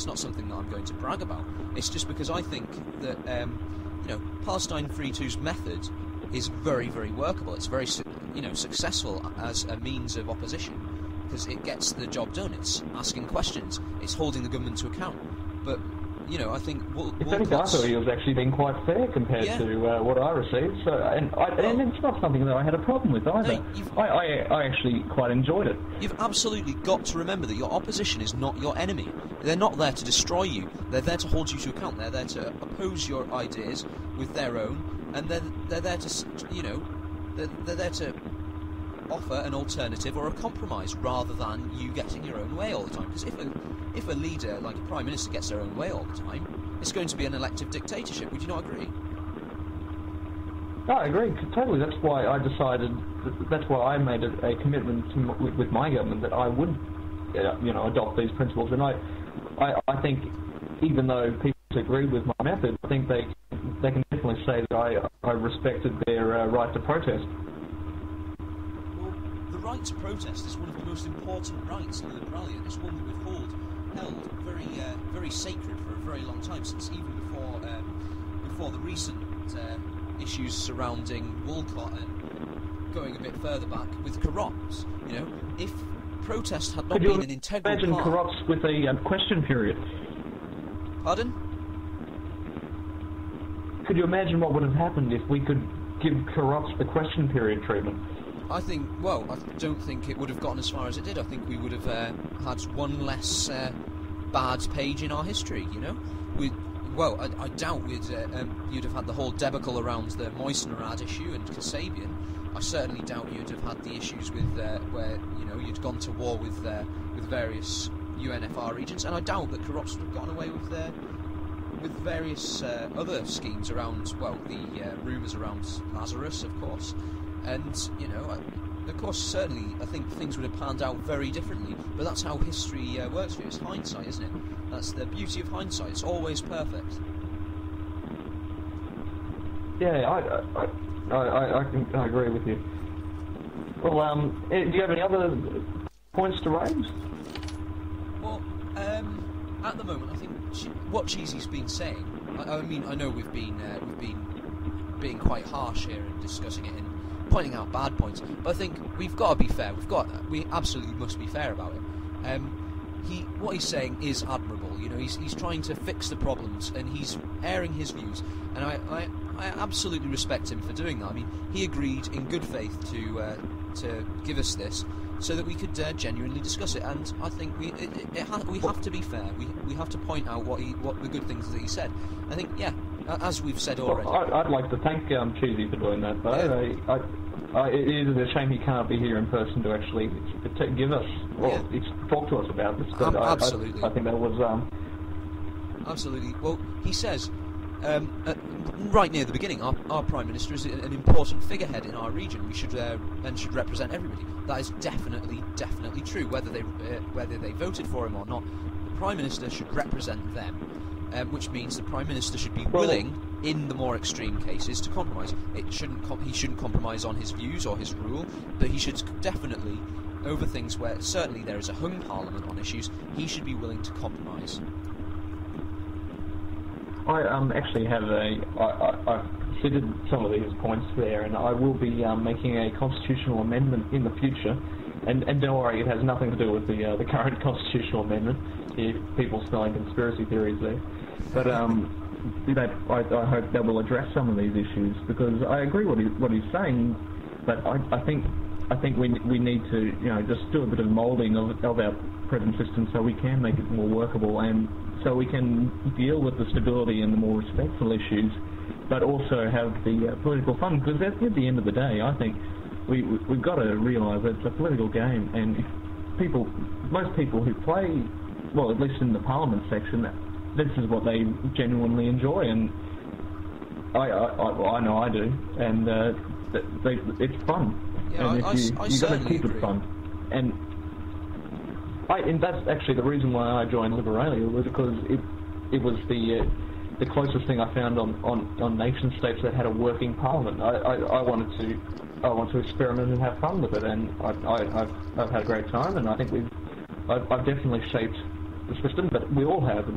It's not something that I'm going to brag about. It's just because I think that Palestine 3-2's method is very, very workable. It's very successful as a means of opposition because it gets the job done. It's asking questions. It's holding the government to account. But I think if anything, I thought he was actually being quite fair compared to what I received. So, and it's not something that I had a problem with either. No, I actually quite enjoyed it. You've absolutely got to remember that your opposition is not your enemy. They're not there to destroy you. They're there to hold you to account. They're there to oppose your ideas with their own, and they're there to they're there to offer an alternative or a compromise rather than you getting your own way all the time. Because if a leader, like a prime minister, gets their own way all the time, it's going to be an elective dictatorship. Would you not agree? I agree totally. That's why I decided. That's why I made a commitment with my government that I would, adopt these principles. And I think, even though people disagree with my method, I think they can definitely say that I respected their right to protest. Well, the right to protest is one of the most important rights in Liberalian. It's one that we've held very, very sacred for a very long time, since even before the recent issues surrounding Walcott and going a bit further back with Carrops. If protest had not been an integral part... Could you imagine Carrops with a question period? Pardon? Could you imagine what would have happened if we could give Carrops the question period treatment? I don't think it would have gotten as far as it did. I think we would have had one less bad page in our history, I doubt you'd have had the whole debacle around the Moisenerad issue and Kasabian. I certainly doubt you'd have had the issues with where you'd gone to war with various UNFR regions, and I doubt that Carrops would have gotten away with various other schemes around the rumours around Lazarus, of course. And, of course, certainly, I think things would have panned out very differently. But that's how history works for you. It's hindsight, isn't it? That's the beauty of hindsight. It's always perfect. Yeah, I agree with you. Well, do you have any other points to raise? Well, at the moment, I think what Cheesy's been saying. I mean, I know we've been being quite harsh here and discussing it and pointing out bad points, but I think we've got to be fair. We absolutely must be fair about it. What he's saying is admirable. He's trying to fix the problems and he's airing his views, and I absolutely respect him for doing that. I mean, he agreed in good faith to give us this so that we could genuinely discuss it, and I think we have to be fair. We have to point out what the good things that he said. I think, as we've said already. Well, I'd like to thank Cheesy for doing that, though. Yeah. It is a shame he can't be here in person to actually give us, talk to us about this. But absolutely. I think that was... Absolutely. Well, he says, right near the beginning, our Prime Minister is an important figurehead in our region. We should and should represent everybody. That is definitely true. Whether they voted for him or not, the Prime Minister should represent them. Which means the Prime Minister should be willing, in the more extreme cases, to compromise. He shouldn't compromise on his views or his rule, but he should definitely, over things where certainly there is a hung Parliament on issues, he should be willing to compromise. I actually have I've considered some of these points there, and I will be making a constitutional amendment in the future. And don't worry, it has nothing to do with the current constitutional amendment. If people smelling conspiracy theories there, but I hope that will address some of these issues, because I agree what he's saying, but I think we need to just do a bit of moulding of our present system so we can make it more workable, and so we can deal with the stability and the more respectful issues, but also have the political fun. Because at the end of the day, I think we've got to realise that it's a political game, and if most people who play, well, at least in the Parliament section, this is what they genuinely enjoy, and I know I do, and it's fun. Yeah, and you got to keep it fun. And that's actually the reason why I joined Liberalian, was because it was the closest thing I found on nation states that had a working Parliament. I wanted to experiment and have fun with it, and I've had a great time, and I think I've definitely shaped the system, but we all have them.